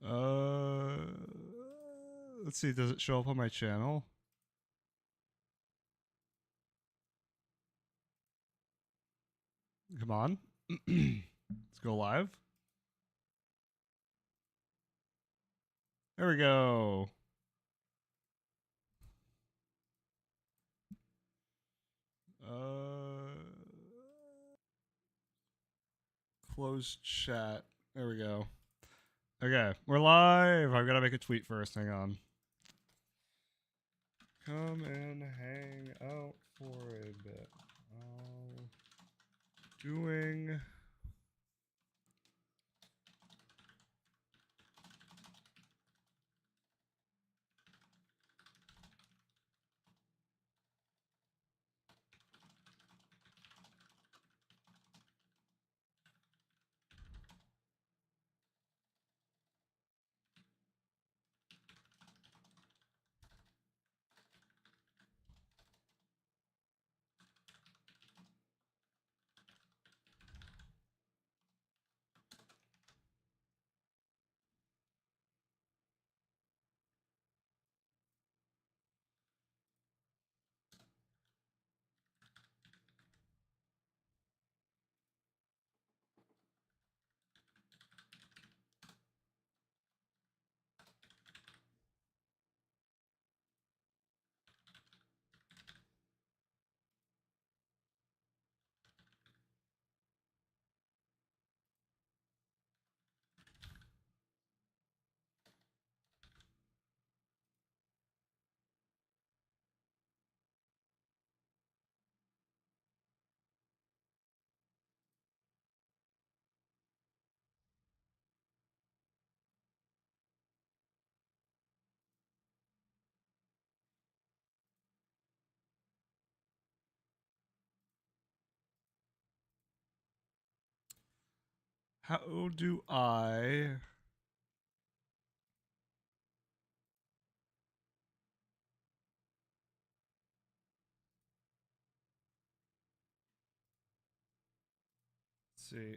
Uh, let's see. Does it show up on my channel? Come on. Let's go live. There we go. Close chat. There we go. Okay, we're live. I've got to make a tweet first. Hang on. Come and hang out for a bit. Doing how do I see?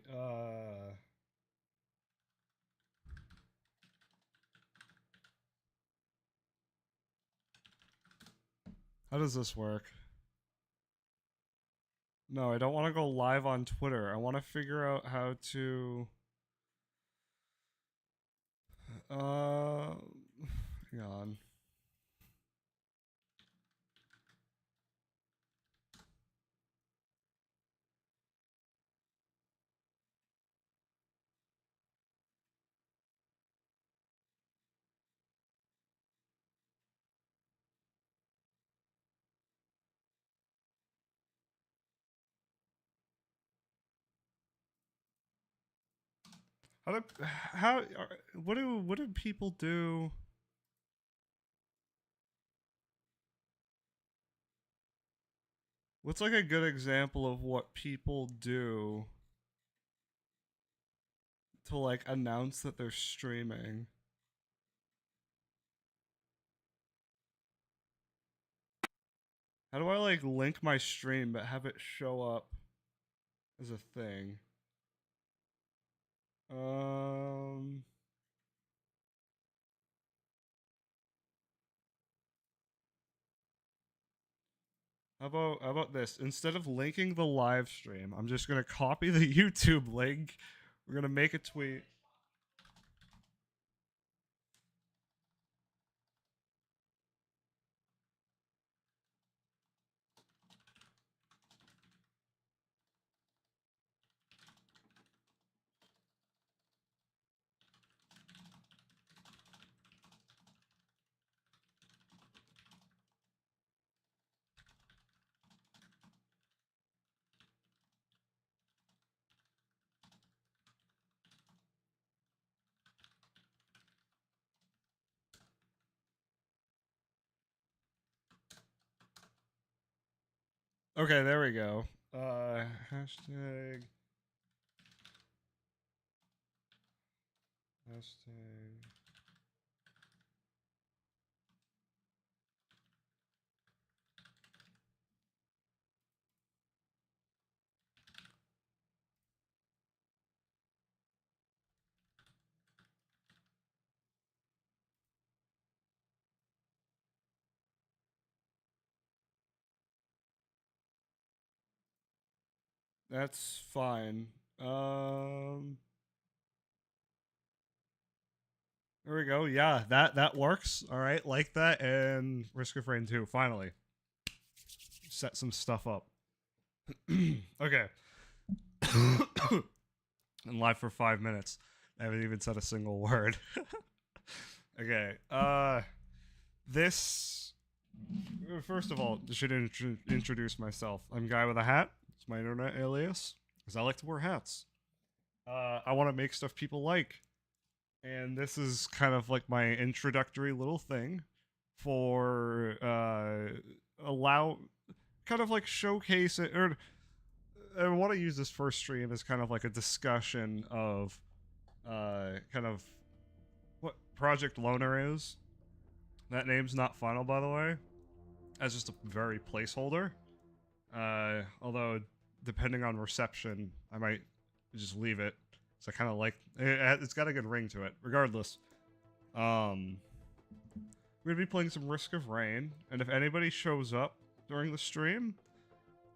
How does this work? No, I don't want to go live on Twitter. I want to figure out how to. Uh, hang on. What do people do? What's like a good example of what people do to like announce that they're streaming? How do I like link my stream but have it show up as a thing? Um how about this? Instead of linking the live stream, I'm just gonna copy the YouTube link. We're gonna make a tweet. Okay, there we go. Hashtag hashtag That's fine. There we go. Yeah, that works. All right, like that, and Risk of Rain 2. Finally, set some stuff up. Okay. And live for 5 minutes. I haven't even said a single word. Okay. This. First of all, I should introduce myself. I'm Guy with a Hat. It's my internet alias because I like to wear hats. I want to make stuff people like, and this is kind of like my introductory little thing for allow, kind of like showcase it, or I want to use this first stream as kind of like a discussion of kind of what Project Loner is. That name's not final, by the way. That's just a very placeholder. Although, depending on reception, I might just leave it. So I kind of like it's got a good ring to it. Regardless, we're gonna be playing some Risk of Rain, and if anybody shows up during the stream,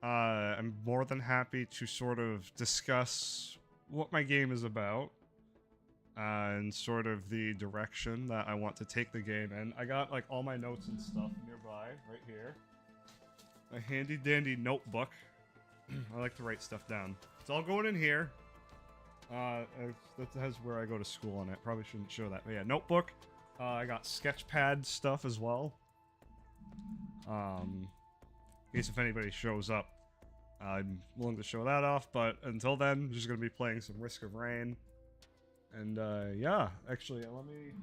I'm more than happy to sort of discuss what my game is about and sort of the direction that I want to take the game in. I got like all my notes and stuff nearby, right here. A handy dandy notebook. I like to write stuff down. It's all going in here. That has where I go to school on it. Probably shouldn't show that. But yeah, notebook. I got sketchpad stuff as well. In case if anybody shows up, I'm willing to show that off. But until then, I'm just going to be playing some Risk of Rain. And yeah, actually, let me...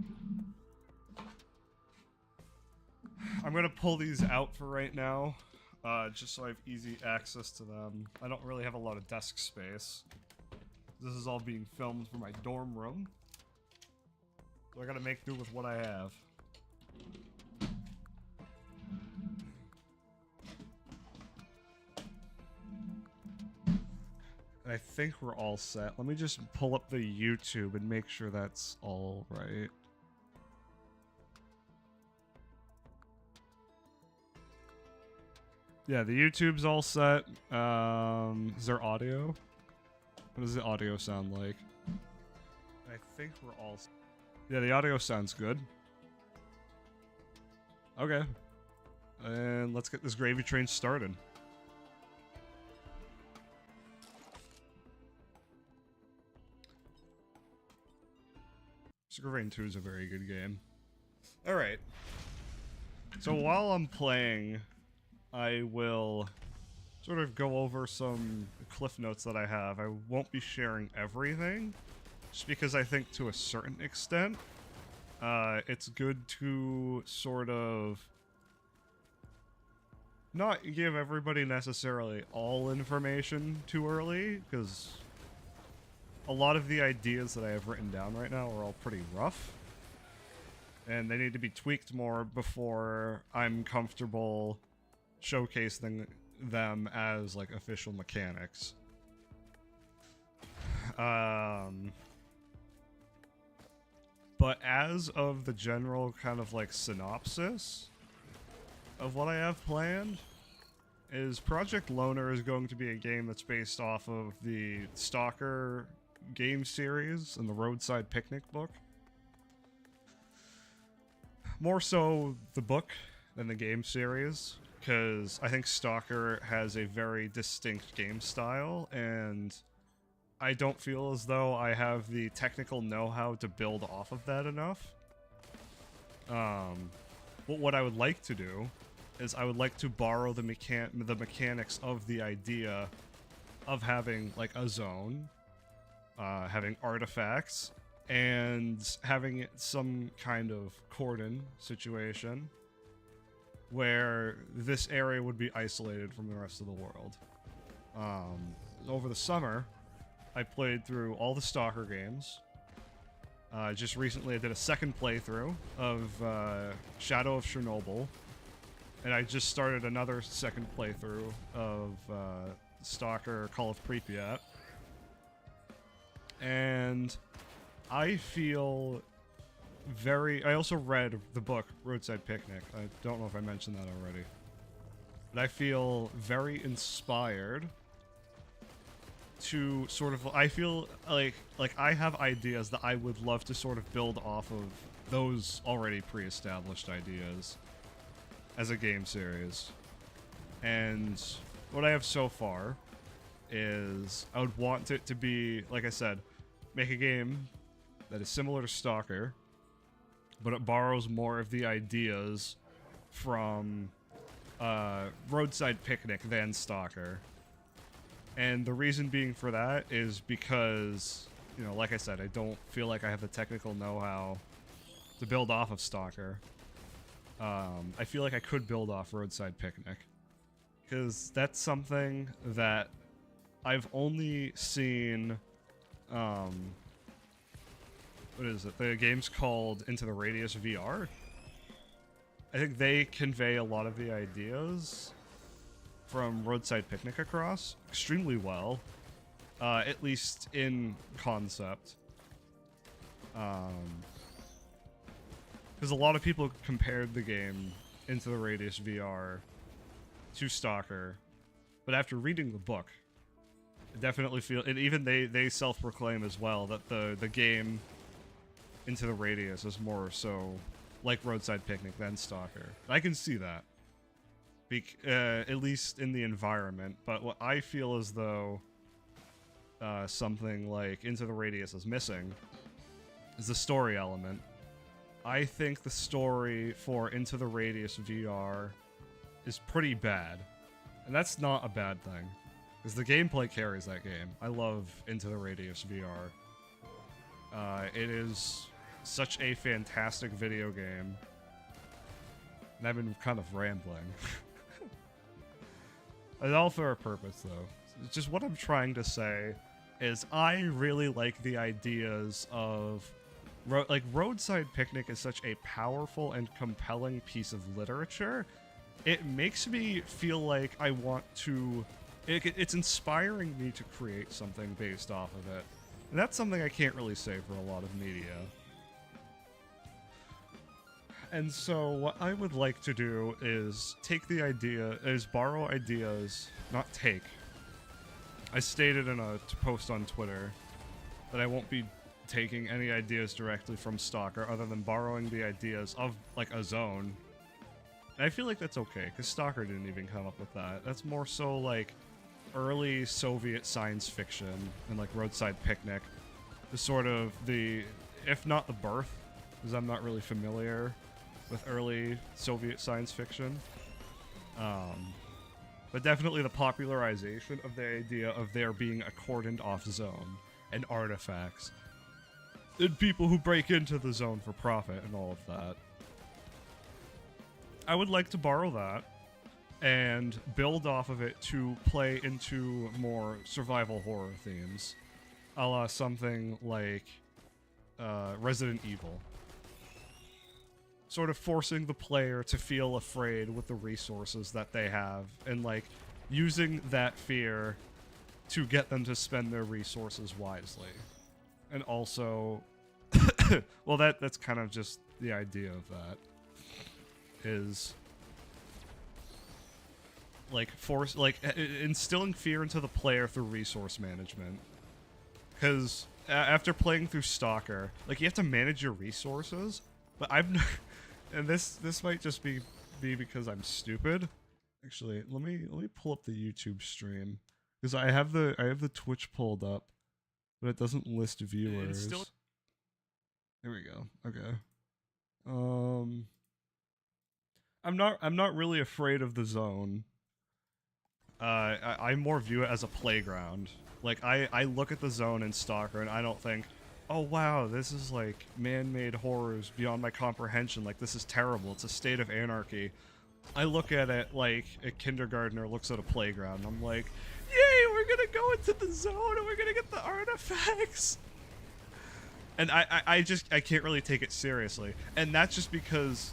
I'm going to pull these out for right now. Just so I have easy access to them. I don't really have a lot of desk space. This is all being filmed from my dorm room. So I gotta make do with what I have. And I think we're all set. Let me just pull up the YouTube and make sure that's all right. Yeah, the YouTube's all set. Is there audio? What does the audio sound like? I think we're all... Yeah, the audio sounds good. Okay. And let's get this gravy train started. Risk of Rain 2 is a very good game. Alright. So while I'm playing, I will sort of go over some cliff notes that I have. I won't be sharing everything, just because I think to a certain extent, it's good to sort of not give everybody necessarily all information too early, because a lot of the ideas that I have written down right now are all pretty rough, and they need to be tweaked more before I'm comfortable showcasing them as like official mechanics. But as of the general kind of like synopsis of what I have planned, is Project Loner is going to be a game that's based off of the Stalker game series and the Roadside Picnic book. More so the book than the game series, because I think Stalker has a very distinct game style, and I don't feel as though I have the technical know-how to build off of that enough. But what I would like to do is I would like to borrow the mechanics of the idea of having like a zone, having artifacts, and having some kind of cordon situation where this area would be isolated from the rest of the world. Over the summer, I played through all the Stalker games. Just recently I did a second playthrough of Shadow of Chernobyl, and I just started another second playthrough of Stalker Call of Pripyat. And I feel I also read the book Roadside Picnic. I don't know if I mentioned that already. But I feel very inspired to sort of, I feel like I have ideas that I would love to sort of build off of those already pre-established ideas as a game series. And what I have so far is I would want it to be, like I said, make a game that is similar to Stalker, but it borrows more of the ideas from Roadside Picnic than Stalker. And the reason being for that is because, you know, like I said, I don't feel like I have the technical know-how to build off of Stalker. I feel like I could build off Roadside Picnic, because that's something that I've only seen, what is it? The game's called Into the Radius VR. I think they convey a lot of the ideas from Roadside Picnic across extremely well, at least in concept. Because a lot of people compared the game Into the Radius VR to Stalker, but after reading the book, I definitely feel, and even they self-proclaim as well, that the game Into the Radius is more so like Roadside Picnic than Stalker. I can see that, at least in the environment, but what I feel as though something like Into the Radius is missing is the story element. I think the story for Into the Radius VR is pretty bad, and that's not a bad thing, because the gameplay carries that game. I love Into the Radius VR. It is such a fantastic video game, and I've been kind of rambling. It's all for a purpose, though. It's just what I'm trying to say is I really like the ideas of like Roadside Picnic is such a powerful and compelling piece of literature. It makes me feel like I want to, it's inspiring me to create something based off of it. And that's something I can't really say for a lot of media. And so what I would like to do is borrow ideas, not take. I stated in a post on Twitter that I won't be taking any ideas directly from Stalker other than borrowing the ideas of, like, a zone. And I feel like that's okay, because Stalker didn't even come up with that. That's more so, like, early Soviet science fiction and, like, Roadside Picnic. The sort of if not the birth, because I'm not really familiar with early Soviet science fiction. But definitely the popularization of the idea of there being a cordoned off zone and artifacts and people who break into the zone for profit and all of that. I would like to borrow that and build off of it to play into more survival horror themes, a la something like Resident Evil. Sort of forcing the player to feel afraid with the resources that they have, and, like, using that fear to get them to spend their resources wisely. And also, well, that's kind of just the idea of that, is, like, instilling fear into the player through resource management. Because after playing through Stalker, like, you have to manage your resources, but I've not, and this might just be because I'm stupid. Actually, let me pull up the YouTube stream, because I have the Twitch pulled up, but it doesn't list viewers. Here we go. Okay. I'm not really afraid of the zone. I more view it as a playground. Like, I look at the zone in Stalker and I don't think, oh wow, this is like man-made horrors beyond my comprehension, like this is terrible, it's a state of anarchy. I look at it like a kindergartner looks at a playground. I'm like, yay, we're gonna go into the zone and we're gonna get the artifacts. And I can't really take it seriously. And that's just because,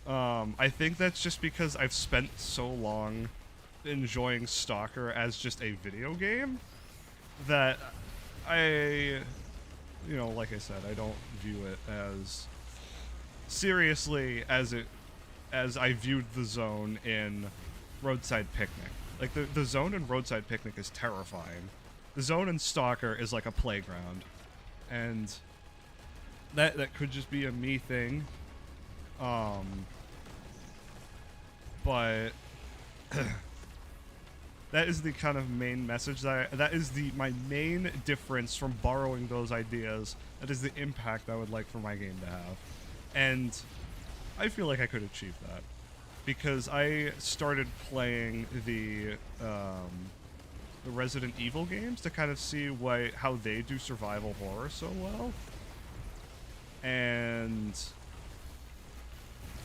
I think that's just because I've spent so long enjoying Stalker as just a video game that I, you know, like I said, I don't view it as seriously as I viewed the zone in Roadside Picnic. Like, the zone in Roadside Picnic is terrifying. The zone in Stalker is like a playground. And that could just be a me thing. But that is the kind of main message that is my main difference from borrowing those ideas. That is the impact I would like for my game to have. And I feel like I could achieve that. Because I started playing the Resident Evil games to kind of see how they do survival horror so well. And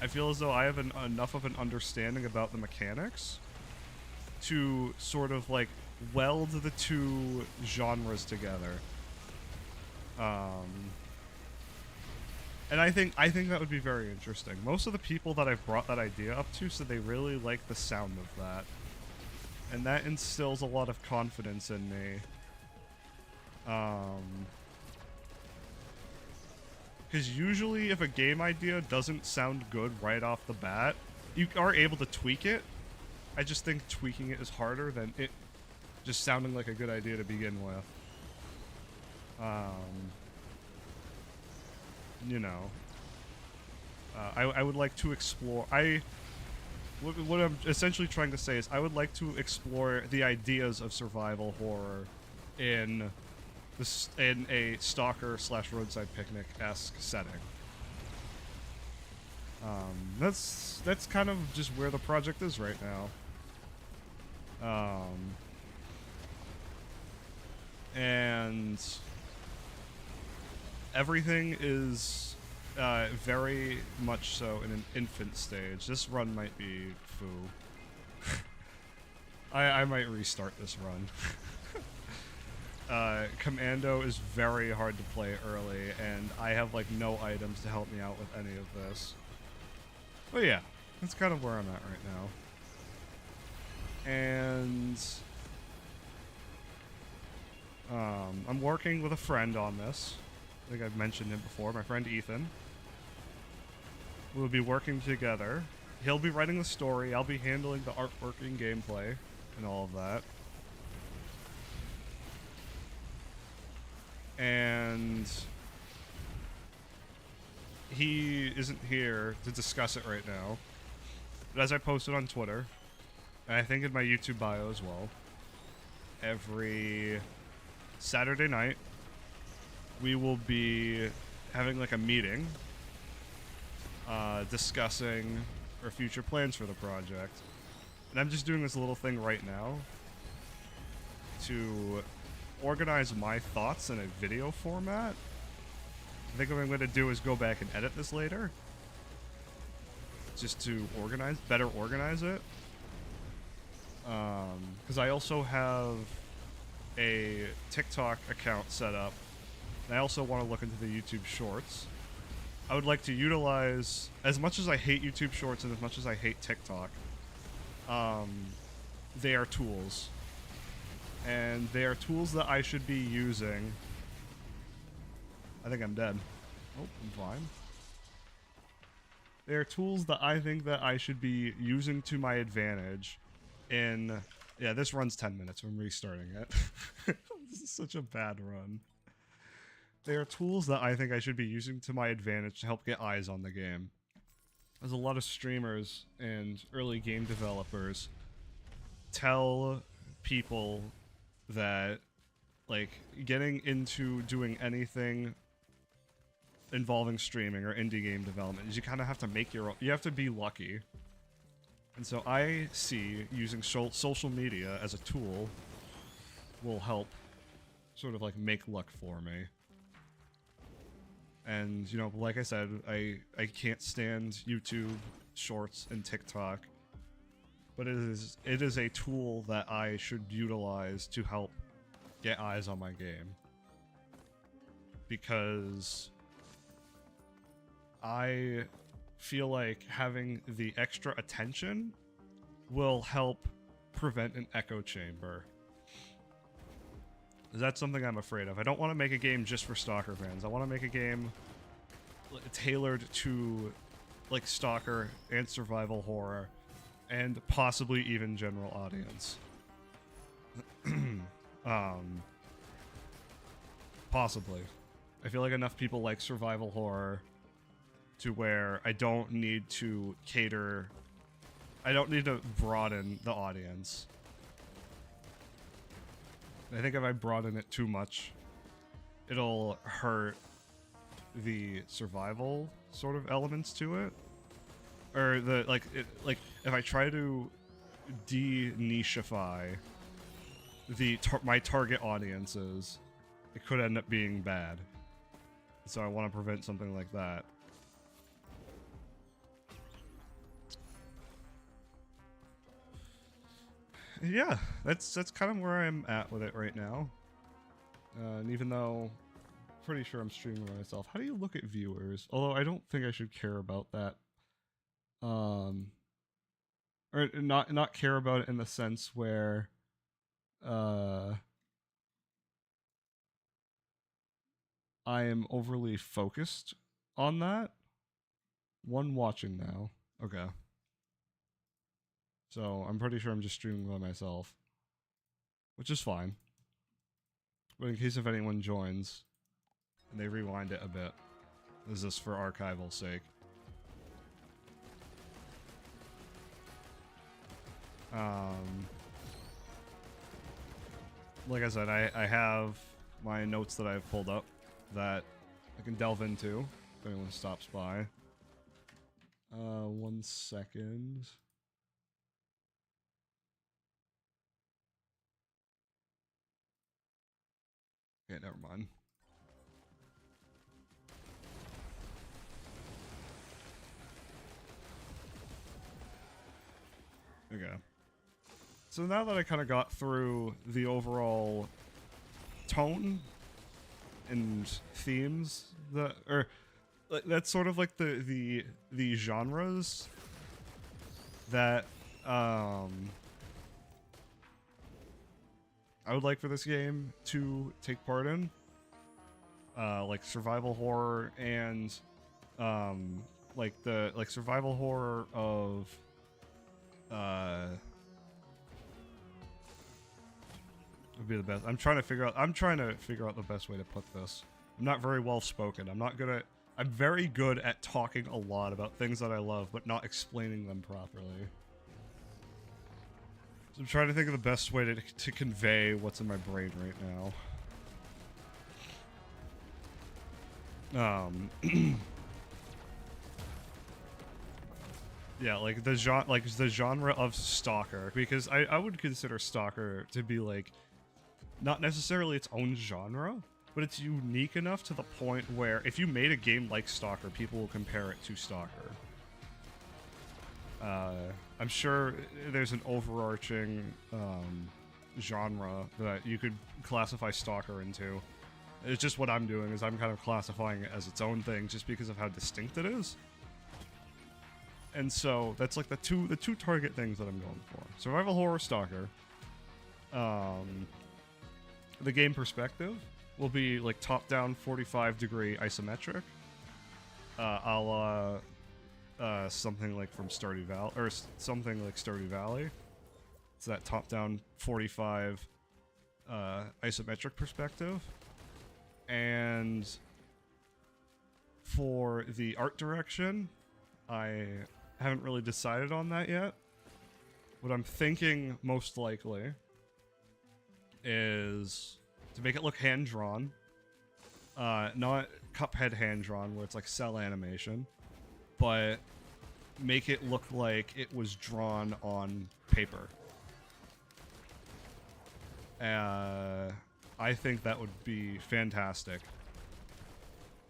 I feel as though I have enough of an understanding about the mechanics to sort of like weld the two genres together. And I think that would be very interesting. Most of the people that I've brought that idea up to said they really like the sound of that. And that instills a lot of confidence in me. Because usually if a game idea doesn't sound good right off the bat, you are able to tweak it. I just think tweaking it is harder than it just sounding like a good idea to begin with. You know, I would like to explore. What I'm essentially trying to say is I would like to explore the ideas of survival horror in a Stalker/Roadside Picnic-esque setting. That's kind of just where the project is right now. And everything is very much so in an infant stage. This run might be foo. I might restart this run. Commando is very hard to play early, and I have like no items to help me out with any of this. But yeah, that's kind of where I'm at right now. And I'm working with a friend on this. I think I've mentioned him before, my friend Ethan. We'll be working together. He'll be writing the story, I'll be handling the artwork and gameplay, and all of that. And he isn't here to discuss it right now. But as I posted on Twitter, and I think in my YouTube bio as well, every Saturday night, we will be having like a meeting discussing our future plans for the project. And I'm just doing this little thing right now to organize my thoughts in a video format. I think what I'm going to do is go back and edit this later, just to better organize it. Because I also have a TikTok account set up, and I also want to look into the YouTube Shorts. I would like to utilize, as much as I hate YouTube Shorts and as much as I hate TikTok, they are tools. And they are tools that I should be using. I think I'm dead. Oh, I'm fine. They are tools that I think that I should be using to my advantage in... Yeah, this runs 10 minutes. I'm restarting it. This is such a bad run. They are tools that I think I should be using to my advantage to help get eyes on the game. There's a lot of streamers and early game developers tell people that, like, getting into doing anything involving streaming or indie game development is you kind of have to make your own, you have to be lucky. And so I see using social media as a tool will help sort of like make luck for me. And, you know, like I said, I can't stand YouTube Shorts and TikTok, but it is a tool that I should utilize to help get eyes on my game. Because I feel like having the extra attention will help prevent an echo chamber. That's something I'm afraid of. I don't want to make a game just for Stalker fans. I want to make a game tailored to, like, Stalker and survival horror, and possibly even general audience. Possibly. I feel like enough people like survival horror to where I don't need to cater. I don't need to broaden the audience. I think if I broaden it too much, it'll hurt the survival sort of elements to it. Or the, like, if I try to de-nicheify my target audiences, it could end up being bad. So I want to prevent something like that. Yeah, that's kind of where I'm at with it right now. And even though I'm pretty sure I'm streaming by myself, how do you look at viewers? Although I don't think I should care about that. Or not care about it in the sense where I am overly focused on that. One watching now. Okay. So I'm pretty sure I'm just streaming by myself, which is fine. But in case if anyone joins and they rewind it a bit, this is for archival sake. Like I said, I have my notes that I've pulled up that I can delve into if anyone stops by. 1 second. Okay, never mind. Okay. So now that I kind of got through the overall tone and themes that, or that's sort of like the genres that I would like for this game to take part in, like survival horror and like survival horror of would be the best. I'm trying to figure out the best way to put this. I'm not very well spoken. I'm very good at talking a lot about things that I love, but not explaining them properly. So I'm trying to think of the best way to convey what's in my brain right now. Yeah, like the genre of Stalker, because I would consider Stalker to be like not necessarily its own genre, but it's unique enough to the point where if you made a game like Stalker, people will compare it to Stalker. I'm sure there's an overarching genre that you could classify Stalker into. It's just what I'm doing is I'm kind of classifying it as its own thing just because of how distinct it is. And so that's like the two target things that I'm going for. Survival horror, Stalker. The game perspective will be like top-down 45-degree isometric, a la something like from Stardew Valley, or something like Stardew Valley. It's that top-down 45 isometric perspective. And for the art direction, I haven't really decided on that yet. What I'm thinking most likely is to make it look hand-drawn. Not Cuphead hand-drawn, where it's like cell animation, but make it look like it was drawn on paper. I think that would be fantastic.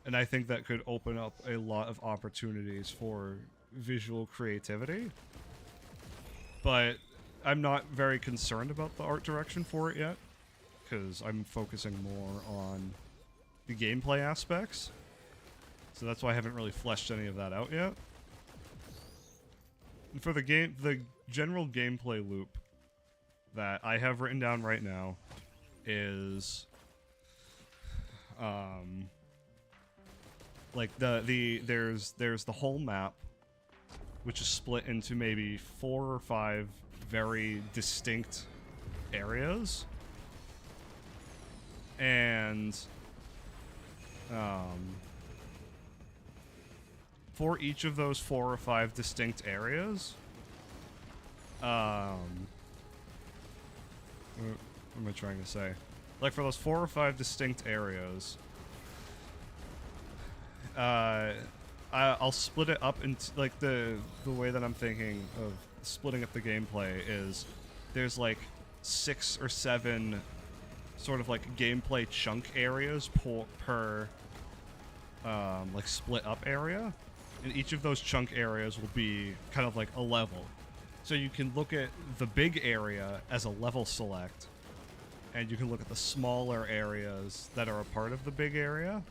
And I think that could open up a lot of opportunities for visual creativity. But I'm not very concerned about the art direction for it yet, because I'm focusing more on the gameplay aspects. So that's why I haven't really fleshed any of that out yet. And for the general gameplay loop that I have written down right now is like there's the whole map, which is split into maybe 4 or 5 very distinct areas. And for each of those 4 or 5 distinct areas, what am I trying to say? Like, for those 4 or 5 distinct areas, I'll split it up into, like, the way that I'm thinking of splitting up the gameplay is there's, like, 6 or 7 sort of, like, gameplay chunk areas per like, split up area. And each of those chunk areas will be kind of like a level. So you can look at the big area as a level select, and you can look at the smaller areas that are a part of the big area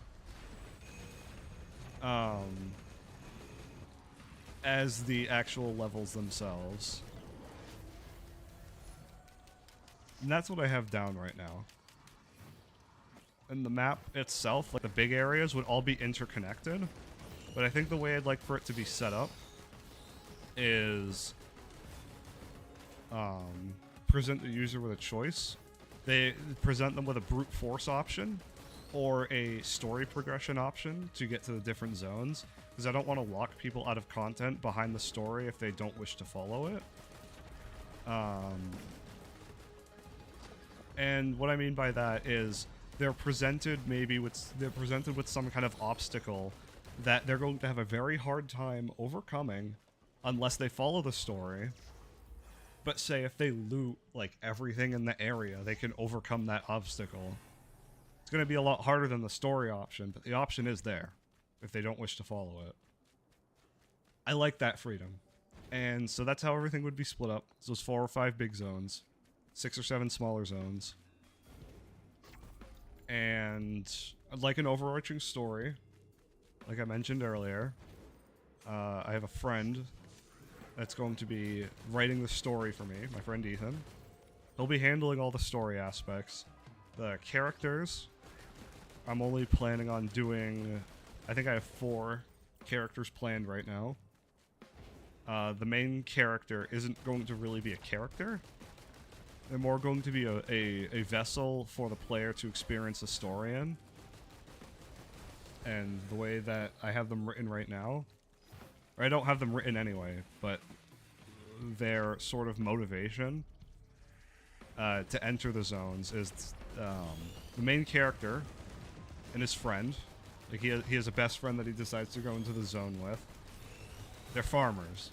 as the actual levels themselves. And that's what I have down right now. And the map itself, like the big areas, would all be interconnected. But I think the way I'd like for it to be set up is present the user with a choice. They present them with a brute force option or a story progression option to get to the different zones, because I don't want to lock people out of content behind the story if they don't wish to follow it. And what I mean by that is they're presented with some kind of obstacle that they're going to have a very hard time overcoming unless they follow the story. But say if they loot, like, everything in the area, they can overcome that obstacle. It's going to be a lot harder than the story option, but the option is there if they don't wish to follow it. I like that freedom. And so that's how everything would be split up. So it's 4 or 5 big zones, 6 or 7 smaller zones. And like an overarching story, like I mentioned earlier, I have a friend that's going to be writing the story for me, my friend Ethan. He'll be handling all the story aspects. The characters, I'm only planning on doing, I think I have 4 characters planned right now. The main character isn't going to really be a character. They're more going to be a vessel for the player to experience the story in. And the way that I have them written right now, or I don't have them written anyway, but their sort of motivation to enter the zones is the main character and his friend. Like he has a best friend that he decides to go into the zone with. They're farmers,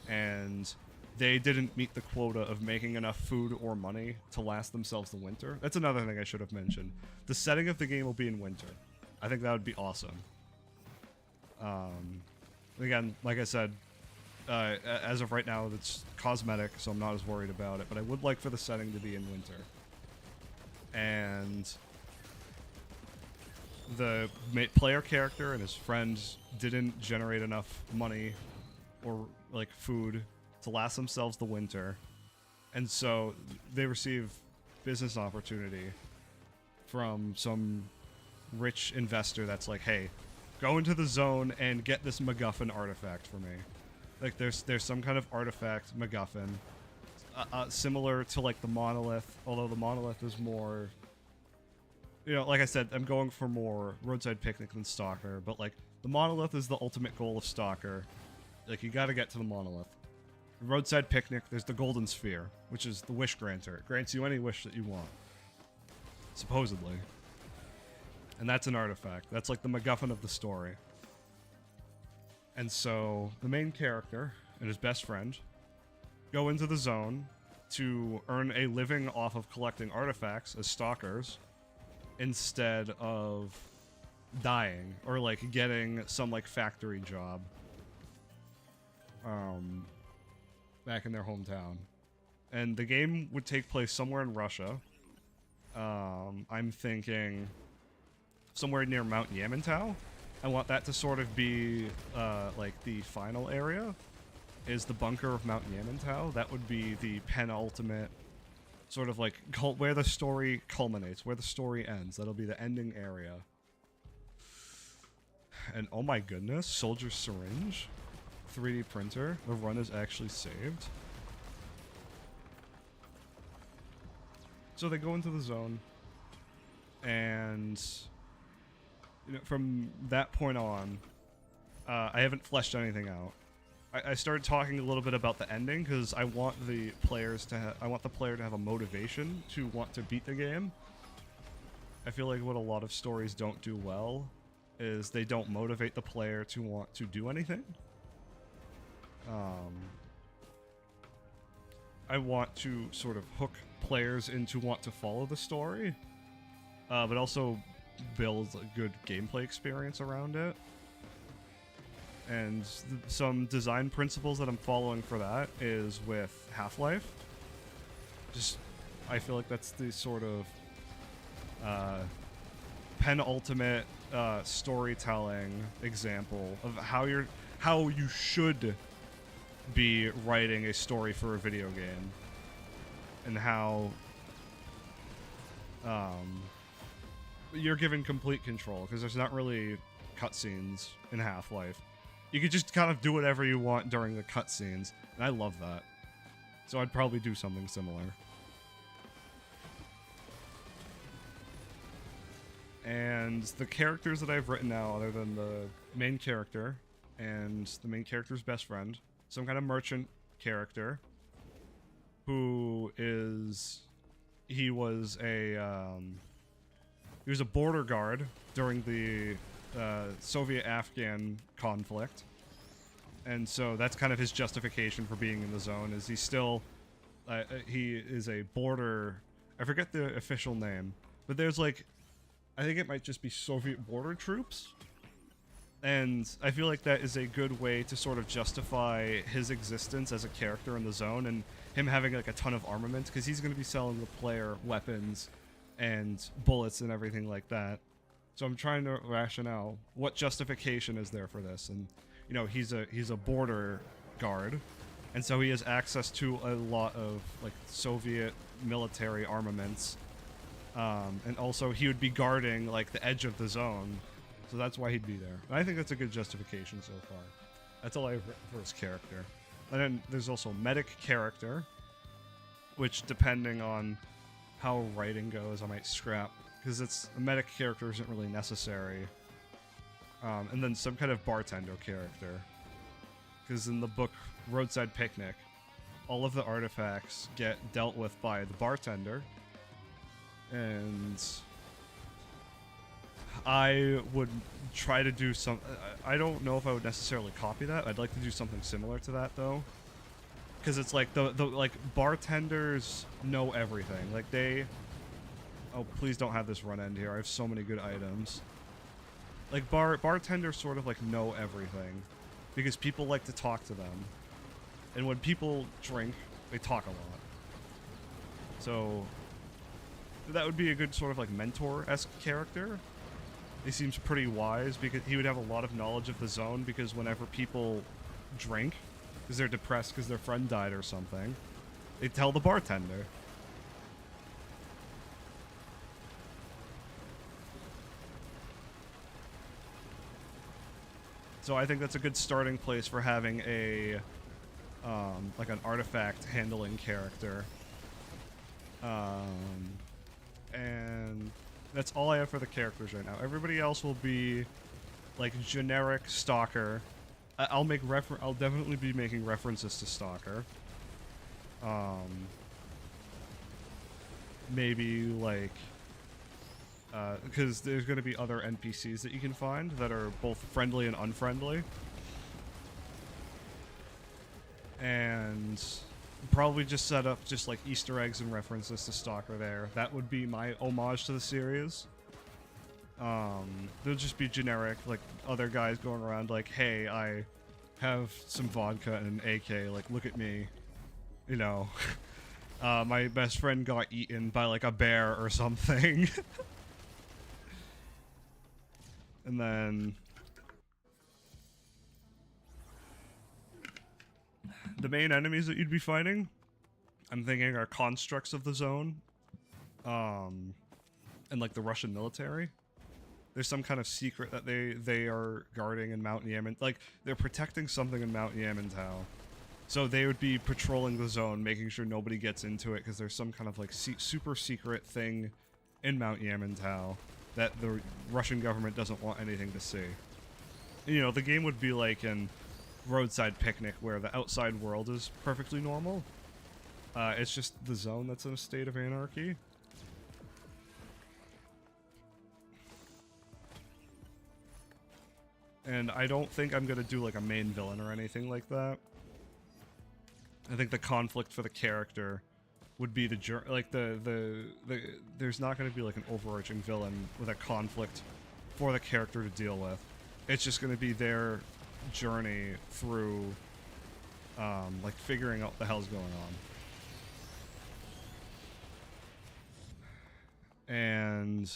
and they didn't meet the quota of making enough food or money to last themselves the winter. That's another thing I should have mentioned. The setting of the game will be in winter. I think that would be awesome. Again, like I said, as of right now, it's cosmetic, so I'm not as worried about it, but I would like for the setting to be in winter. And the player character and his friends didn't generate enough money or, like, food to last themselves the winter, and so they receive business opportunity from some rich investor that's like, hey, go into the zone and get this MacGuffin artifact for me. Like, there's some kind of artifact MacGuffin similar to, like, the monolith, although the monolith is more, you know, like I said, I'm going for more Roadside Picnic than Stalker, but, like, the monolith is the ultimate goal of Stalker. Like, you gotta get to the monolith. Roadside Picnic, there's the Golden Sphere, which is the wish granter. It grants you any wish that you want, supposedly. And that's an artifact. That's like the MacGuffin of the story. And so the main character and his best friend go into the zone to earn a living off of collecting artifacts as stalkers instead of dying or, like, getting some, like, factory job back in their hometown. And the game would take place somewhere in Russia. I'm thinking somewhere near Mount Yamantau. I want that to sort of be, like, the final area is the bunker of Mount Yamantau. That would be the penultimate, sort of, like, where the story culminates, where the story ends. That'll be the ending area. And oh my goodness, Soldier's Syringe? 3D printer, the run is actually saved. So they go into the zone, and you know, from that point on, I haven't fleshed anything out. I started talking a little bit about the ending because I want the players to I want the player to have a motivation to want to beat the game. I feel like what a lot of stories don't do well is they don't motivate the player to want to do anything. I want to sort of hook players into want to follow the story, but also build a good gameplay experience around it. And some design principles that I'm following for that is with Half-Life. I feel like that's the sort of penultimate storytelling example of how you should be writing a story for a video game, and how you're given complete control because there's not really cutscenes in Half-Life. You could just kind of do whatever you want during the cutscenes, and I love that. So I'd probably do something similar. And the characters that I've written now, other than the main character and the main character's best friend, some kind of merchant character who is... He was a border guard during the Soviet-Afghan conflict, and so that's kind of his justification for being in the zone. Is he still he is a border, I forget the official name, but there's like, I think it might just be Soviet border troops, and I feel like that is a good way to sort of justify his existence as a character in the zone, and him having like a ton of armament, because he's going to be selling the player weapons and bullets and everything like that. So I'm trying to rationale what justification is there for this, and you know, he's a border guard, and so he has access to a lot of like Soviet military armaments, and also he would be guarding like the edge of the zone, so that's why he'd be there. And I think that's a good justification so far. That's all I have written for his character. And then there's also medic character, which depending on how writing goes, I might scrap, because it's a medic character isn't really necessary. And then some kind of bartender character, because in the book Roadside Picnic, all of the artifacts get dealt with by the bartender, and I would try to do some... I don't know if I would necessarily copy that. I'd like to do something similar to that, though. Because it's like, the like, bartenders know everything. Like, they... Oh, please don't have this run end here. I have so many good items. Like, bartenders sort of, like, know everything. Because people like to talk to them. And when people drink, they talk a lot. So... that would be a good sort of, like, mentor-esque character. He seems pretty wise, because he would have a lot of knowledge of the zone, because whenever people drink, because they're depressed because their friend died or something, they tell the bartender. So I think that's a good starting place for having a, like an artifact handling character. And that's all I have for the characters right now. Everybody else will be like generic Stalker. I'll definitely be making references to Stalker. Maybe like, because there's going to be other NPCs that you can find that are both friendly and unfriendly. And probably just set up just like Easter eggs and references to Stalker there. That would be my homage to the series. They'll just be generic, like other guys going around like, hey, I have some vodka and an AK, like, look at me. You know, my best friend got eaten by like a bear or something. And then the main enemies that you'd be fighting, I'm thinking, are constructs of the zone, and like the Russian military. there's some kind of secret that they are guarding in Mount Yaman. Like, they're protecting something in Mount Yamantau. So they would be patrolling the zone, making sure nobody gets into it, because there's some kind of, like, super secret thing in Mount Yamantau that the Russian government doesn't want anything to see. You know, the game would be like in Roadside Picnic, where the outside world is perfectly normal. It's just the zone that's in a state of anarchy. And I don't think I'm gonna do like a main villain or anything like that. I think the conflict for the character would be there's not gonna be like an overarching villain with a conflict for the character to deal with. It's just gonna be their journey through like figuring out what the hell's going on. And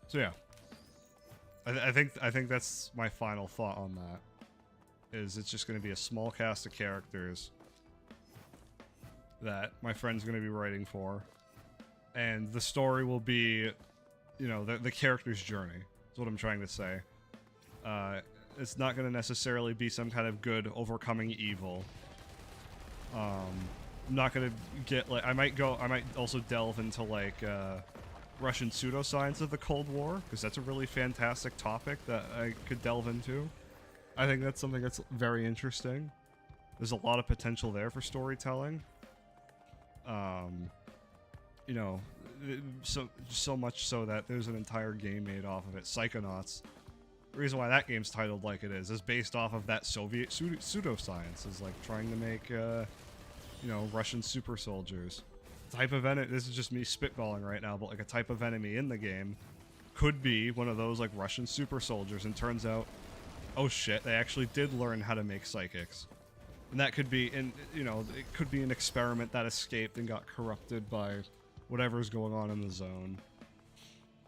so yeah, I think that's my final thought on that. Is it's just going to be a small cast of characters that my friend's going to be writing for, and the story will be, you know, the character's journey. That's what I'm trying to say. It's not going to necessarily be some kind of good overcoming evil. I'm not going to get like I might also delve into like Russian pseudoscience of the Cold War, because that's a really fantastic topic that I could delve into. I think that's something that's very interesting. There's a lot of potential there for storytelling. You know, so much so that there's an entire game made off of it, Psychonauts. The reason why that game's titled like it is based off of that Soviet pseudoscience, is like trying to make, you know, Russian super soldiers. Type of enemy, this is just me spitballing right now, but like a type of enemy in the game could be one of those like Russian super soldiers, and turns out, oh shit, they actually did learn how to make psychics. And that could be, you know, it could be an experiment that escaped and got corrupted by whatever's going on in the zone.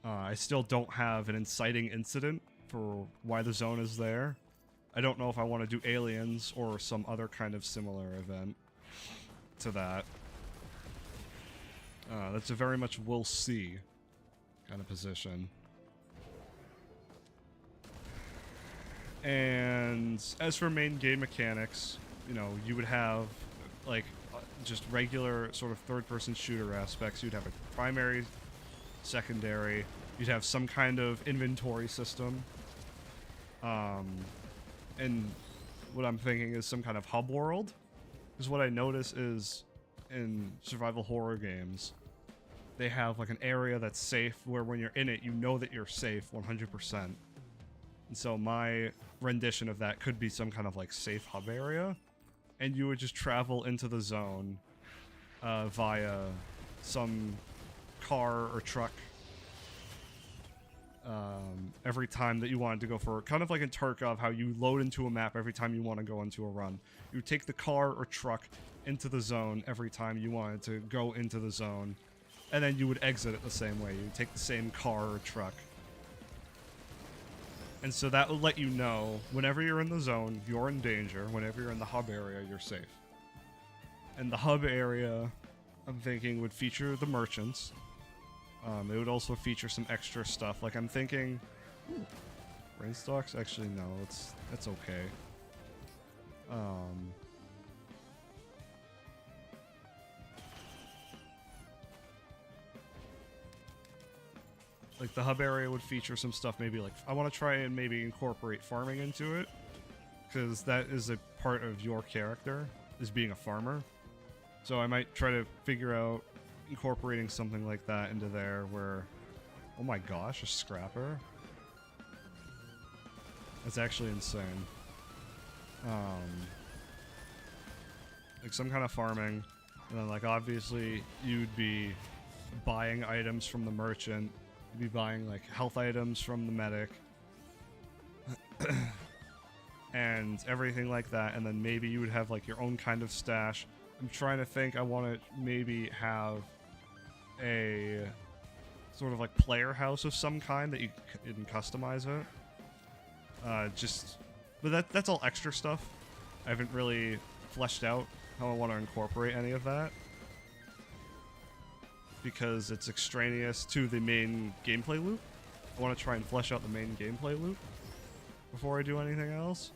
I still don't have an inciting incident for why the zone is there. I don't know if I want to do aliens or some other kind of similar event to that. That's a very much we'll see kind of position. And as for main game mechanics, you know, you would have like just regular sort of third-person shooter aspects. You'd have a primary, secondary. You'd have some kind of inventory system. And what I'm thinking is some kind of hub world. Because what I notice is in survival horror games, they have like an area that's safe where when you're in it, you know that you're safe 100%. And so my rendition of that could be some kind of like safe hub area, and you would just travel into the zone via some car or truck every time that you wanted to go for it. Kind of like in Tarkov, how you load into a map every time you want to go into a run. You would take the car or truck into the zone every time you wanted to go into the zone, and then you would exit it the same way. You would take the same car or truck. And so that will let you know whenever you're in the zone, you're in danger. Whenever you're in the hub area, you're safe. And the hub area, I'm thinking, would feature the merchants. It would also feature some extra stuff. Like I'm thinking, brain stocks? Actually, no, that's okay. Like the hub area would feature some stuff, maybe like, I want to try and maybe incorporate farming into it, because that is a part of your character, is being a farmer. So I might try to figure out incorporating something like that into there where, oh my gosh, a scrapper? That's actually insane. Like some kind of farming, and then like obviously you'd be buying items from the merchant. You'd be buying like health items from the medic and everything like that, and then maybe you would have like your own kind of stash. I'm trying to think, I want to maybe have a sort of like player house of some kind that you can customize it. But that's all extra stuff. I haven't really fleshed out how I want to incorporate any of that. because it's extraneous to the main gameplay loop. I want to try and flesh out the main gameplay loop before I do anything else.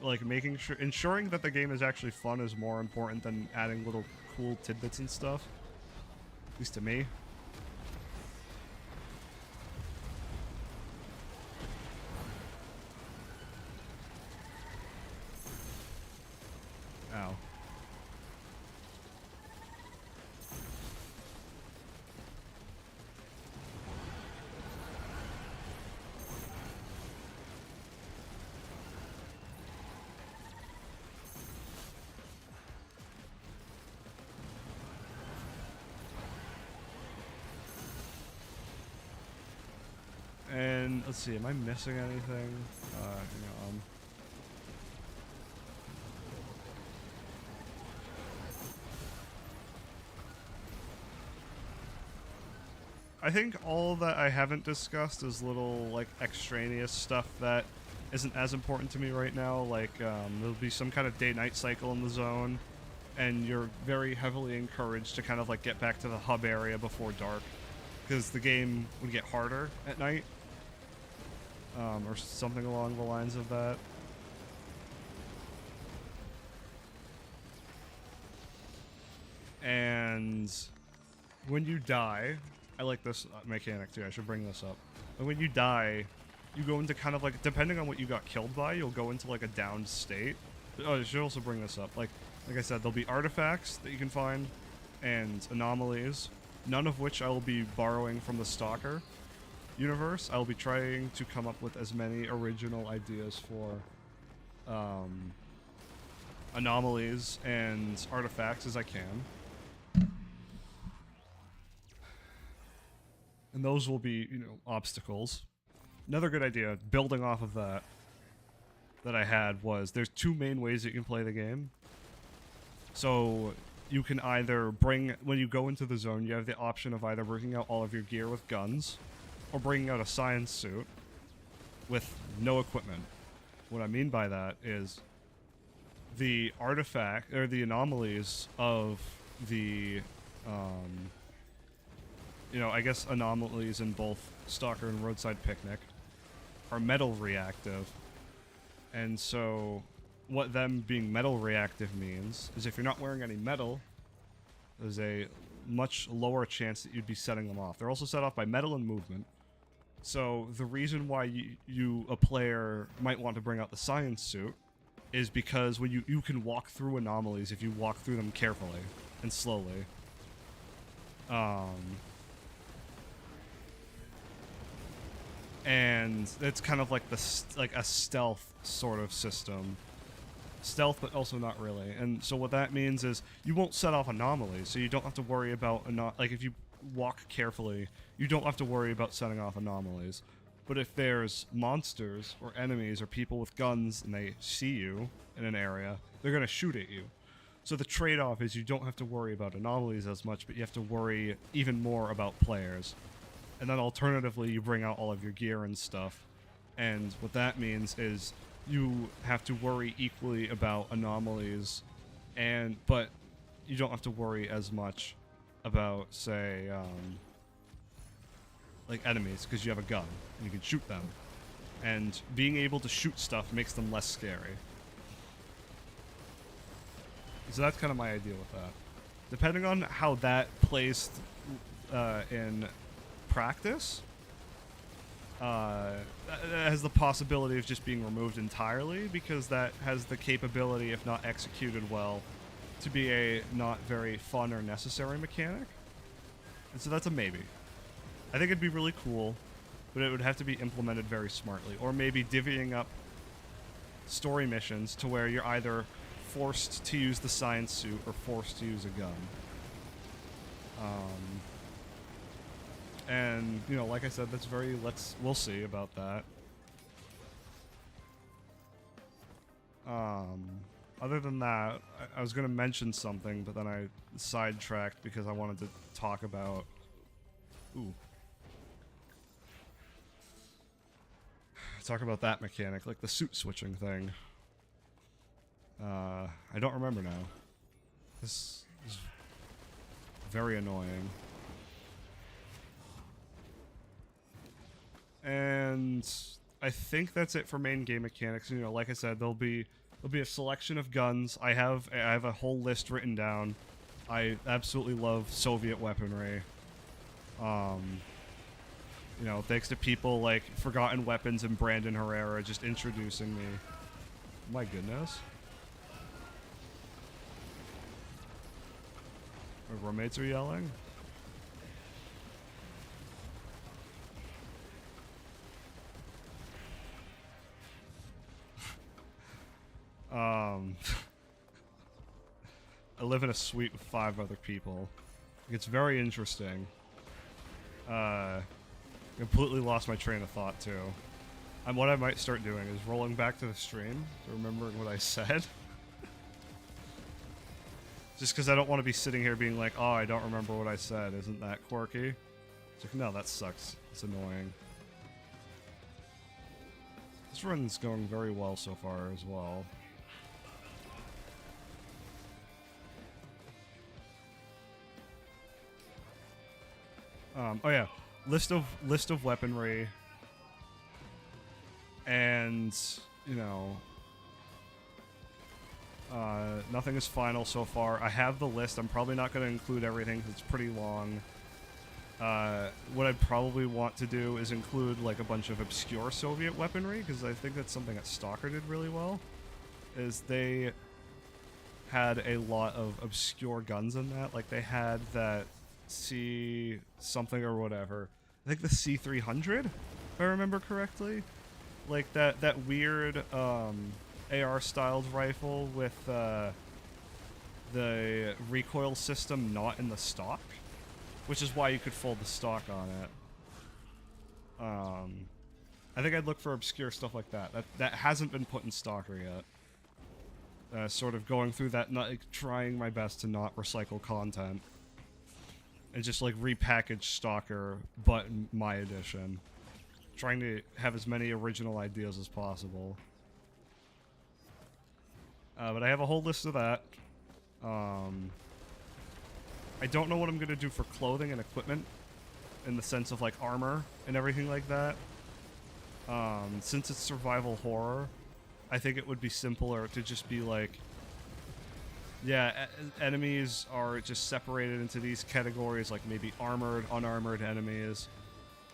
Like making sure, ensuring that the game is actually fun is more important than adding little cool tidbits and stuff. At least to me. Ow. And let's see, am I missing anything? I think all that I haven't discussed is little, like, extraneous stuff that isn't as important to me right now. Like, there'll be some kind of day-night cycle in the zone, and you're very heavily encouraged to kind of, like, get back to the hub area before dark, because the game would get harder at night. Or something along the lines of that. And when you die, I like this mechanic too, I should bring this up. And when you die, you go into kind of like, depending on what you got killed by, you'll go into like a downed state. Oh, I should also bring this up. Like I said, there'll be artifacts that you can find, and anomalies, none of which I will be borrowing from the Stalker universe. I'll be trying to come up with as many original ideas for anomalies and artifacts as I can. And those will be, you know, obstacles. Another good idea, building off of that I had, was there's two main ways that you can play the game. So you can either bring, when you go into the zone, you have the option of either bringing out all of your gear with guns, or bringing out a science suit with no equipment. What I mean by that is the artifact, or the anomalies of the, you know, I guess anomalies in both Stalker and Roadside Picnic are metal reactive. And so what them being metal reactive means is if you're not wearing any metal, there's a much lower chance that you'd be setting them off. They're also set off by metal and movement. So the reason why a player might want to bring out the science suit is because when you can walk through anomalies if you walk through them carefully and slowly. And it's kind of like a stealth sort of system. Stealth, but also not really. And so what that means is you won't set off anomalies, so you don't have to worry about like if you walk carefully, you don't have to worry about setting off anomalies. But if there's monsters or enemies or people with guns and they see you in an area, they're going to shoot at you. So the trade-off is you don't have to worry about anomalies as much, but you have to worry even more about players. And then alternatively, you bring out all of your gear and stuff. And what that means is you have to worry equally about anomalies, but you don't have to worry as much about, say, like enemies, because you have a gun and you can shoot them. And being able to shoot stuff makes them less scary. So that's kind of my idea with that. Depending on how that plays in practice, that has the possibility of just being removed entirely, because that has the capability, if not executed well, to be a not very fun or necessary mechanic. And so that's a maybe. I think it'd be really cool, but it would have to be implemented very smartly. Or maybe divvying up story missions to where you're either forced to use the science suit or forced to use a gun. And, you know, like I said, that's very, we'll see about that. Other than that, I was going to mention something, but then I sidetracked because I wanted to talk about... Ooh. Talk about that mechanic, like the suit switching thing. I don't remember now. This is very annoying. And I think that's it for main game mechanics. You know, like I said, there'll be a selection of guns. I have a whole list written down. I absolutely love Soviet weaponry. You know, thanks to people like Forgotten Weapons and Brandon Herrera just introducing me. My goodness. My roommates are yelling. I live in a suite with 5 other people. It's very interesting. Completely lost my train of thought too. What I might start doing is rolling back to the stream, remembering what I said. Just because I don't want to be sitting here being like, oh, I don't remember what I said. Isn't that quirky? It's like, no, that sucks. It's annoying. This run's going very well so far as well. Oh yeah, list of weaponry, and you know, nothing is final so far. I have the list. I'm probably not going to include everything because it's pretty long. What I'd probably want to do is include like a bunch of obscure Soviet weaponry, because I think that's something that Stalker did really well. Is they had a lot of obscure guns in that. Like they had that C something or whatever. I think the C300, if I remember correctly. Like that weird AR styled rifle with the recoil system not in the stock, which is why you could fold the stock on it. I think I'd look for obscure stuff like that. That hasn't been put in Stalker yet. Sort of going through that, trying my best to not recycle content. And just like repackage Stalker, but my edition. Trying to have as many original ideas as possible. But I have a whole list of that. I don't know what I'm going to do for clothing and equipment, in the sense of like armor and everything like that. Since it's survival horror, I think it would be simpler to just be like, yeah, enemies are just separated into these categories, like maybe armored, unarmored enemies.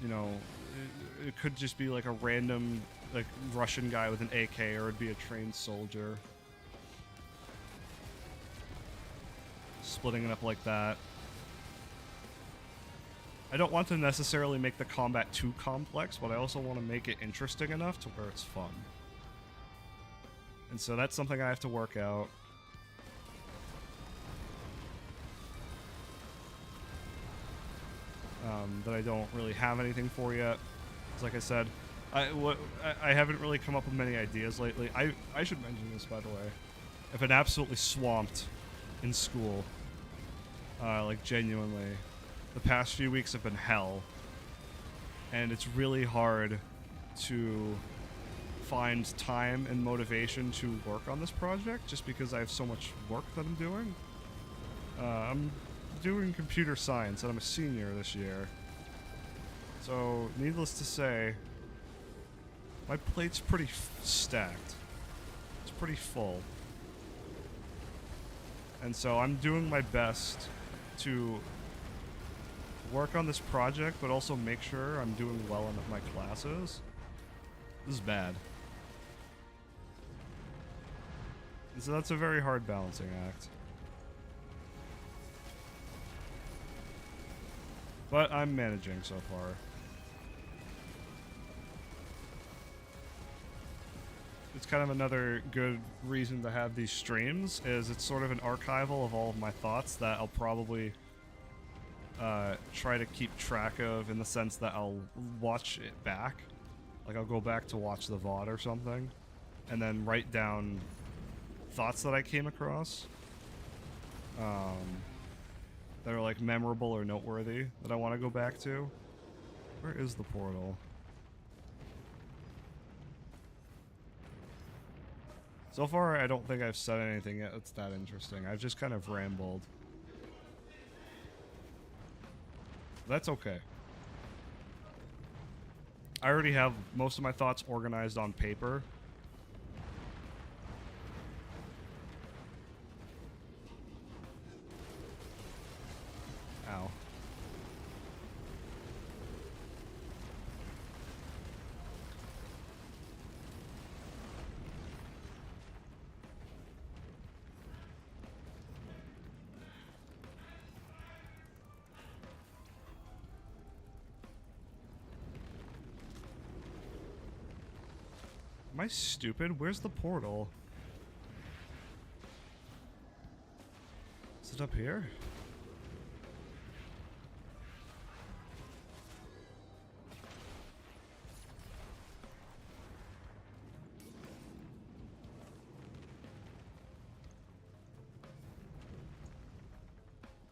You know, it could just be like a random like Russian guy with an AK, or it'd be a trained soldier. Splitting it up like that. I don't want to necessarily make the combat too complex, but I also want to make it interesting enough to where it's fun. And so that's something I have to work out. That I don't really have anything for yet. Like I said, I haven't really come up with many ideas lately. I should mention this, by the way. I've been absolutely swamped in school. Like, genuinely. The past few weeks have been hell. And it's really hard to find time and motivation to work on this project, just because I have so much work that I'm doing. I'm doing computer science, and I'm a senior this year. So, needless to say, my plate's pretty stacked. It's pretty full. And so I'm doing my best to work on this project, but also make sure I'm doing well in my classes. This is bad. And so that's a very hard balancing act. But I'm managing so far. It's kind of another good reason to have these streams, is it's sort of an archival of all of my thoughts that I'll probably try to keep track of, in the sense that I'll watch it back. Like, I'll go back to watch the VOD or something, and then write down thoughts that I came across that are, like, memorable or noteworthy that I want to go back to. Where is the portal? So far, I don't think I've said anything yet that's that interesting. I've just kind of rambled. That's okay. I already have most of my thoughts organized on paper. Ow. Am I stupid? Where's the portal? Is it up here?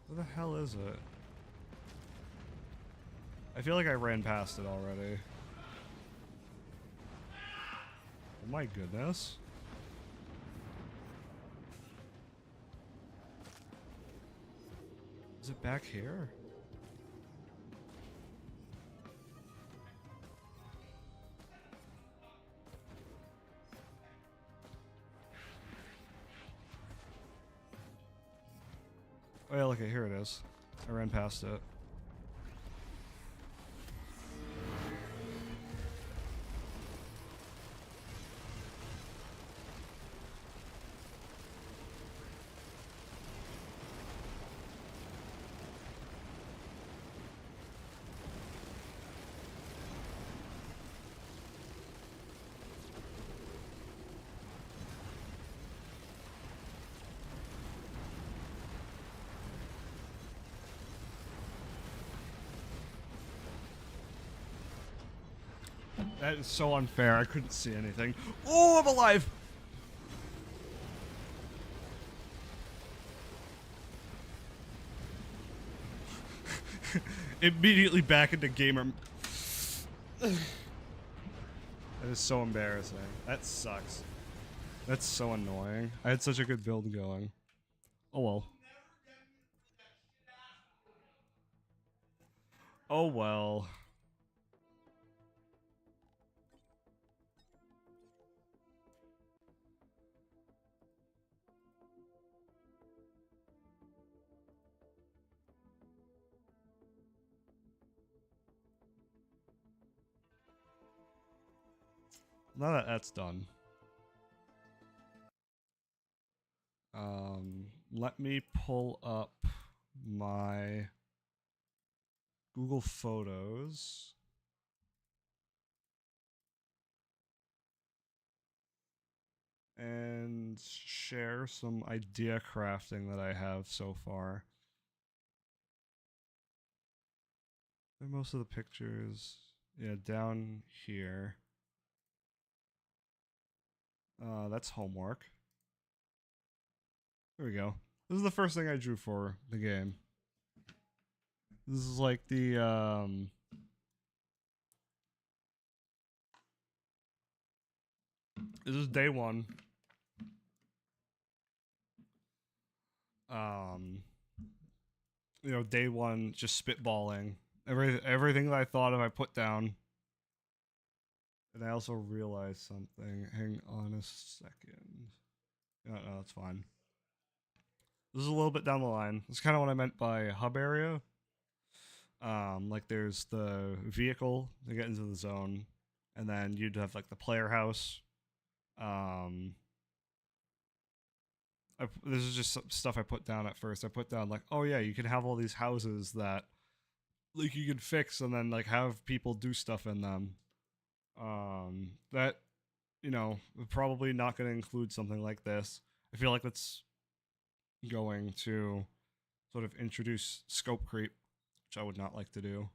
Where the hell is it? I feel like I ran past it already. Oh my goodness. Is it back here? Oh yeah, look, here it is. I ran past it. That is so unfair. I couldn't see anything. Oh, I'm alive! Immediately back into gamer. That is so embarrassing. That sucks. That's so annoying. I had such a good build going. Oh well. Oh well. Now that that's done. Let me pull up my Google Photos. And share some idea crafting that I have so far. Most of the pictures, yeah, down here. That's homework. There we go. This is the first thing I drew for the game. This is like the, this is day one. You know, day one, just spitballing. Everything that I thought of, I put down. And I also realized something. Hang on a second. No, that's fine. This is a little bit down the line. That's kind of what I meant by hub area. Like there's the vehicle to get into the zone, and then you'd have like the player house. This is just some stuff I put down at first. I put down like, oh yeah, you can have all these houses that like you can fix and then like have people do stuff in them. That, you know, probably not going to include something like this. I feel like that's going to sort of introduce scope creep, which I would not like to do.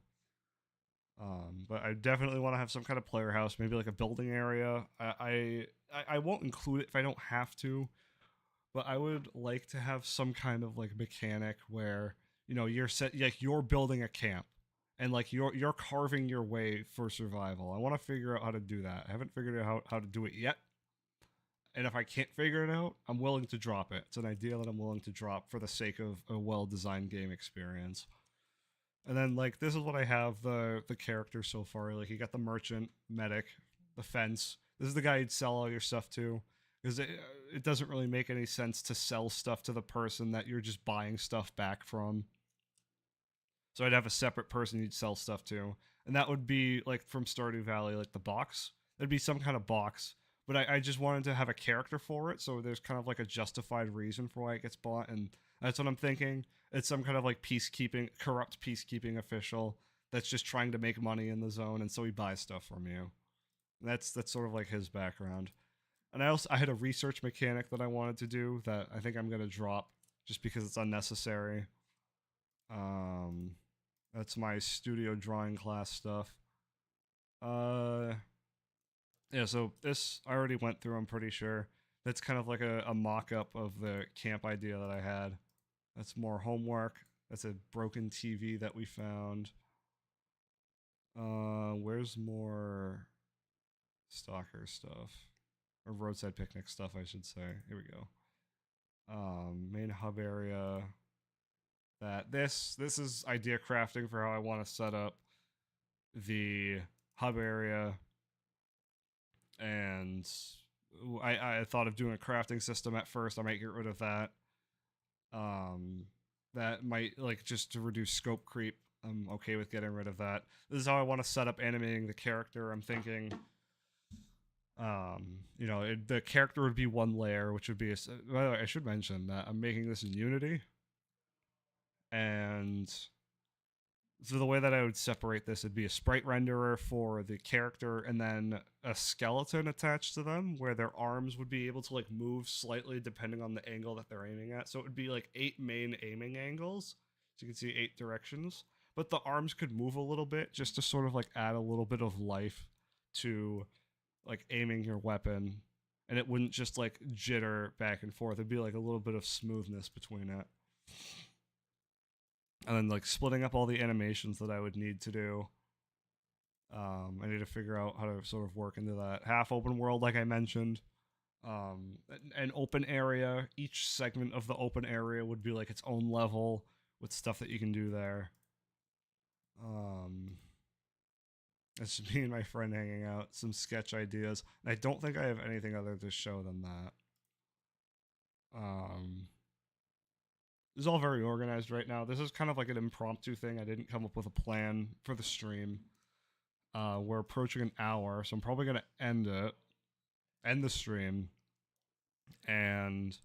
But I definitely want to have some kind of player house, maybe like a building area. I won't include it if I don't have to, but I would like to have some kind of like mechanic where, you know, you're building a camp and like you're carving your way for survival. I want to figure out how to do that. I haven't figured out how to do it yet. And if I can't figure it out, I'm willing to drop it. It's an idea that I'm willing to drop for the sake of a well-designed game experience. And then like this is what I have the character so far. Like you got the merchant, medic, the fence. This is the guy you'd sell all your stuff to, because it doesn't really make any sense to sell stuff to the person that you're just buying stuff back from. So I'd have a separate person you'd sell stuff to, and that would be like from Stardew Valley, like the box. There'd be some kind of box, but I just wanted to have a character for it, so there's kind of like a justified reason for why it gets bought, and that's what I'm thinking. It's some kind of like peacekeeping, corrupt peacekeeping official that's just trying to make money in the zone, and so he buys stuff from you. And that's sort of like his background. And I had a research mechanic that I wanted to do that I think I'm gonna drop just because it's unnecessary. Um, that's my studio drawing class stuff. Uh, yeah. So this I already went through. I'm pretty sure that's kind of like a mock-up of the camp idea that I had. That's more homework. That's a broken TV that we found. Where's more stalker stuff or roadside picnic stuff? I should say. Here we go. Main hub area. That this is idea crafting for how I want to set up the hub area, and I thought of doing a crafting system at first. I might get rid of that. That might like just to reduce scope creep. I'm okay with getting rid of that. This is how I want to set up animating the character. I'm thinking, the character would be one layer, which would be by the way, I should mention that I'm making this in Unity, and so the way that I would separate this would be a sprite renderer for the character and then a skeleton attached to them where their arms would be able to like move slightly depending on the angle that they're aiming at. So it would be like 8 main aiming angles. So you can see 8 directions. But the arms could move a little bit just to sort of like add a little bit of life to like aiming your weapon. And it wouldn't just like jitter back and forth. It'd be like a little bit of smoothness between it. And then like splitting up all the animations that I would need to do. I need to figure out how to sort of work into that. Half open world, like I mentioned. An open area. Each segment of the open area would be like its own level with stuff that you can do there. It's just me and my friend hanging out. Some sketch ideas. And I don't think I have anything other to show than that. This is all very organized right now. This is kind of like an impromptu thing. I didn't come up with a plan for the stream. We're approaching an hour, so I'm probably going to end the stream, and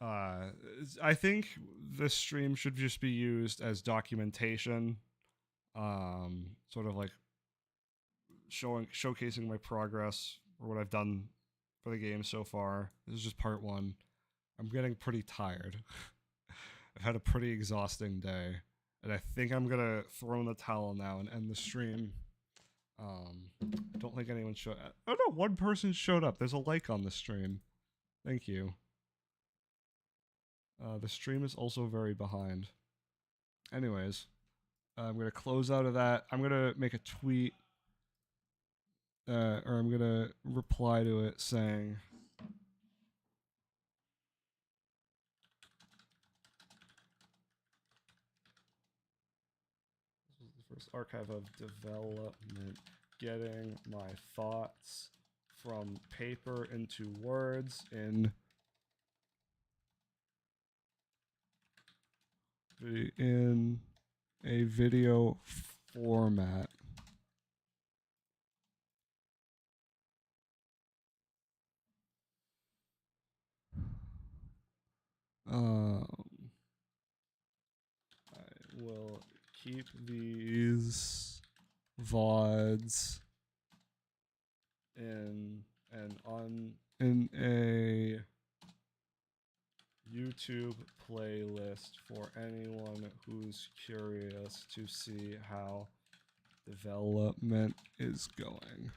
I think this stream should just be used as documentation, sort of like showcasing my progress or what I've done for the game so far. This is just part 1. I'm getting pretty tired. I've had a pretty exhausting day, and I think I'm gonna throw in the towel now and end the stream. I don't think anyone showed up. Oh no, one person showed up. There's a like on the stream. Thank you. The stream is also very behind. Anyways, I'm gonna close out of that. I'm gonna make a tweet, or I'm gonna reply to it saying, first archive of development, getting my thoughts from paper into words in a video format. I will keep these VODs in a YouTube playlist for anyone who's curious to see how development is going.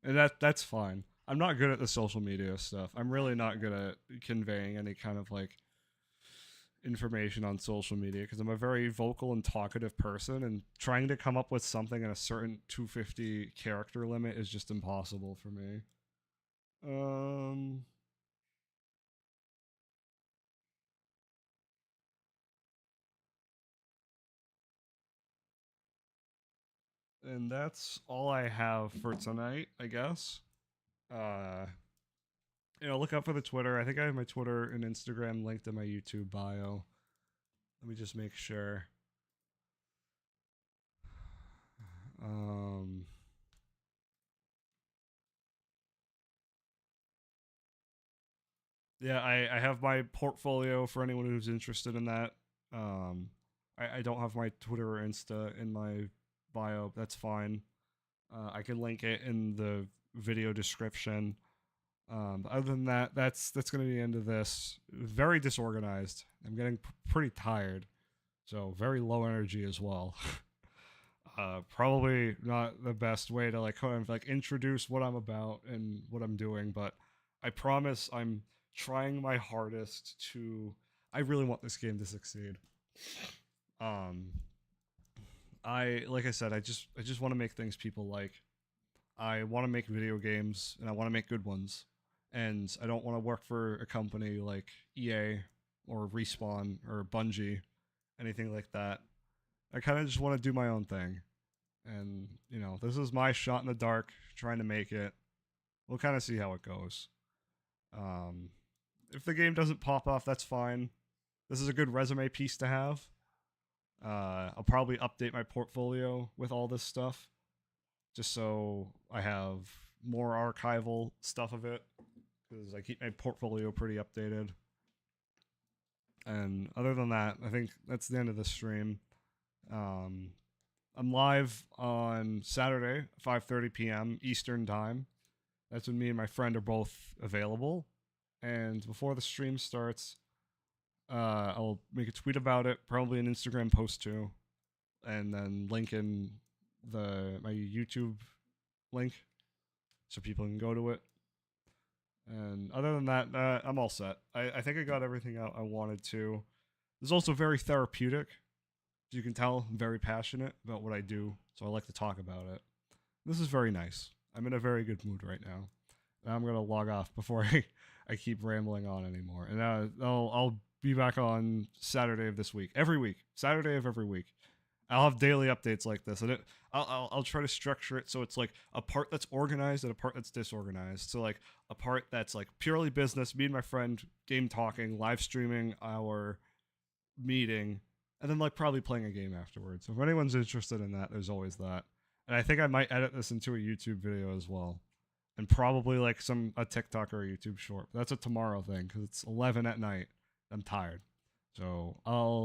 And that's fine. I'm not good at the social media stuff. I'm really not good at conveying any kind of like information on social media because I'm a very vocal and talkative person, and trying to come up with something in a certain 250 character limit is just impossible for me. And that's all I have for tonight, I guess. Uh, look out for the Twitter. I think I have my Twitter and Instagram linked in my YouTube bio. Let me just make sure. Um, yeah, I have my portfolio for anyone who's interested in that. I don't have my Twitter or Insta in my bio. That's fine. I can link it in the video description. Other than that, that's gonna be the end of this. Very disorganized. I'm getting pretty tired, so very low energy as well. Probably not the best way to like kind of like introduce what I'm about and what I'm doing, but I promise I'm trying my hardest to. I really want this game to succeed. Um, I like I said, I just want to make things people like. I want to make video games and I want to make good ones. And I don't want to work for a company like EA or Respawn or Bungie, anything like that. I kind of just want to do my own thing. And, this is my shot in the dark trying to make it. We'll kind of see how it goes. Um, if the game doesn't pop off, that's fine. This is a good resume piece to have. I'll probably update my portfolio with all this stuff just so I have more archival stuff of it because I keep my portfolio pretty updated. And other than that, I think that's the end of the stream. I'm live on Saturday, 5:30 p.m. Eastern Time. That's when me and my friend are both available. And before the stream starts, I'll make a tweet about it, probably an Instagram post too, and then link in my YouTube link so people can go to it. And other than that, I'm all set. I think I got everything out I wanted to. It's also very therapeutic. As you can tell, I'm very passionate about what I do, so I like to talk about it. This is very nice. I'm in a very good mood right now. And I'm going to log off before I keep rambling on anymore. And I'll be back on Saturday of this week. Every week. Saturday of every week. I'll have daily updates like this, and I'll try to structure it so it's like a part that's organized and a part that's disorganized. So like a part that's like purely business, me and my friend game talking, live streaming our meeting, and then like probably playing a game afterwards. So if anyone's interested in that, there's always that. And I think I might edit this into a YouTube video as well, and probably like a TikTok or a YouTube short. But that's a tomorrow thing because it's 11 at night. I'm tired, so I'll